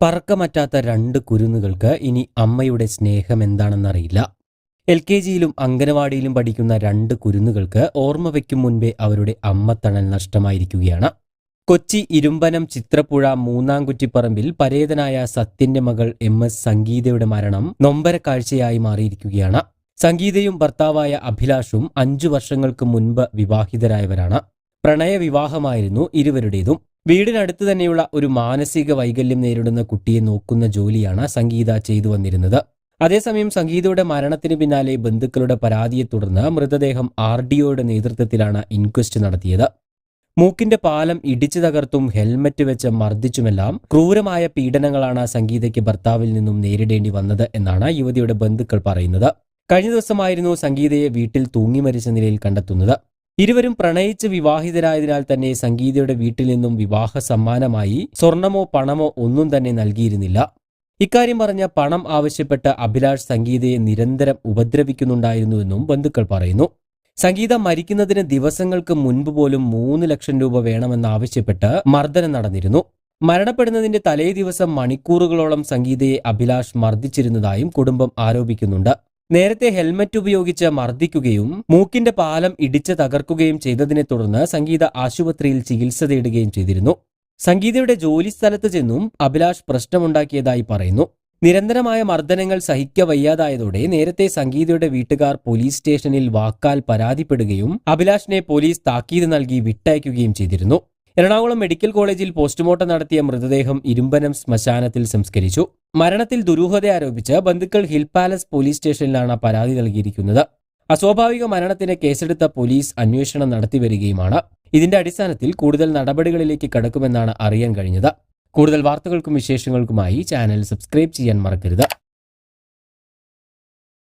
പറക്കമറ്റാത്ത രണ്ട് കുരുന്നുകൾക്ക് ഇനി അമ്മയുടെ സ്നേഹം എന്താണെന്നറിയില്ല. LKGയിലും അംഗനവാടിയിലും പഠിക്കുന്ന രണ്ട് കുരുന്നുകൾക്ക് ഓർമ്മ വയ്ക്കും മുൻപേ അവരുടെ അമ്മത്തണൽ നഷ്ടമായിരിക്കുകയാണ്. കൊച്ചി ഇരുമ്പനം ചിത്രപ്പുഴ മൂന്നാംകുറ്റിപ്പറമ്പിൽ പരേതനായ സത്യന്റെ മകൾ MS സംഗീതയുടെ മരണം നൊമ്പരക്കാഴ്ചയായി മാറിയിരിക്കുകയാണ്. സംഗീതയും ഭർത്താവായ അഭിലാഷും 5 വർഷങ്ങൾക്ക് മുൻപ് വിവാഹിതരായവരാണ്. പ്രണയവിവാഹമായിരുന്നു ഇരുവരുടേതും. വീടിനടുത്ത് തന്നെയുള്ള ഒരു മാനസിക വൈകല്യം നേരിടുന്ന കുട്ടിയെ നോക്കുന്ന ജോലിയാണ് സംഗീത ചെയ്തു വന്നിരുന്നത്. അതേസമയം സംഗീതയുടെ മരണത്തിന് പിന്നാലെ ബന്ധുക്കളുടെ പരാതിയെ തുടർന്ന് മൃതദേഹം RDOയുടെ നേതൃത്വത്തിലാണ് ഇൻക്വസ്റ്റ് നടത്തിയത്. മൂക്കിന്റെ പാലം ഇടിച്ചു തകർത്തും ഹെൽമറ്റ് വെച്ച് മർദ്ദിച്ചുമെല്ലാം ക്രൂരമായ പീഡനങ്ങളാണ് സംഗീതയ്ക്ക് ഭർത്താവിൽ നിന്നും നേരിടേണ്ടി വന്നത് എന്നാണ് യുവതിയുടെ ബന്ധുക്കൾ പറയുന്നത്. കഴിഞ്ഞ ദിവസമായിരുന്നു സംഗീതയെ വീട്ടിൽ തൂങ്ങി മരിച്ച നിലയിൽ കണ്ടെത്തുന്നത്. ഇരുവരും പ്രണയിച്ച് വിവാഹിതരായതിനാൽ തന്നെ സംഗീതയുടെ വീട്ടിൽ നിന്നും വിവാഹ സമ്മാനമായി സ്വർണമോ പണമോ ഒന്നും തന്നെ നൽകിയിരുന്നില്ല. ഇക്കാര്യം പറഞ്ഞ പണം ആവശ്യപ്പെട്ട് അഭിലാഷ് സംഗീതയെ നിരന്തരം ഉപദ്രവിക്കുന്നുണ്ടായിരുന്നുവെന്നും ബന്ധുക്കൾ പറയുന്നു. സംഗീത മരിക്കുന്നതിന് ദിവസങ്ങൾക്ക് മുൻപ് പോലും 3 ലക്ഷം രൂപ വേണമെന്നാവശ്യപ്പെട്ട് മർദ്ദനം നടന്നിരുന്നു. മരണപ്പെടുന്നതിന്റെ തലേ ദിവസം മണിക്കൂറുകളോളം സംഗീതയെ അഭിലാഷ് മർദ്ദിച്ചിരുന്നതായും കുടുംബം ആരോപിക്കുന്നുണ്ട്. നേരത്തെ ഹെൽമറ്റ് ഉപയോഗിച്ച് മർദ്ദിക്കുകയും മൂക്കിന്റെ പാലം ഇടിച്ച് തകർക്കുകയും ചെയ്തതിനെ തുടർന്ന് സംഗീത ആശുപത്രിയിൽ ചികിത്സ തേടുകയും ചെയ്തിരുന്നു. സംഗീതയുടെ ജോലിസ്ഥലത്ത് ചെന്നും അഭിലാഷ് പ്രശ്നമുണ്ടാക്കിയതായി പറയുന്നു. നിരന്തരമായ മർദ്ദനങ്ങൾ സഹിക്കവയ്യാതായതോടെ നേരത്തെ സംഗീതയുടെ വീട്ടുകാർ പോലീസ് സ്റ്റേഷനിൽ വാക്കാൽ പരാതിപ്പെടുകയും അഭിലാഷിനെ പോലീസ് താക്കീത് നൽകി വിട്ടയക്കുകയും ചെയ്തിരുന്നു. എറണാകുളം മെഡിക്കൽ കോളേജിൽ പോസ്റ്റ്മോർട്ടം നടത്തിയ മൃതദേഹം ഇരുമ്പനം ശ്മശാനത്തിൽ സംസ്കരിച്ചു. മരണത്തിൽ ദുരൂഹത ആരോപിച്ച് ബന്ധുക്കൾ ഹിൽ പാലസ് പോലീസ് സ്റ്റേഷനിലാണ് പരാതി നൽകിയിരിക്കുന്നത്. അസ്വാഭാവിക മരണത്തിന് കേസെടുത്ത പോലീസ് അന്വേഷണം നടത്തിവരികയുമാണ്. ഇതിന്റെ അടിസ്ഥാനത്തിൽ കൂടുതൽ നടപടികളിലേക്ക് കടക്കുമെന്നാണ് അറിയാൻ കഴിഞ്ഞത്. കൂടുതൽ വാർത്തകൾക്കും വിശേഷങ്ങൾക്കുമായി ചാനൽ സബ്സ്ക്രൈബ് ചെയ്യാൻ മറക്കരുത്.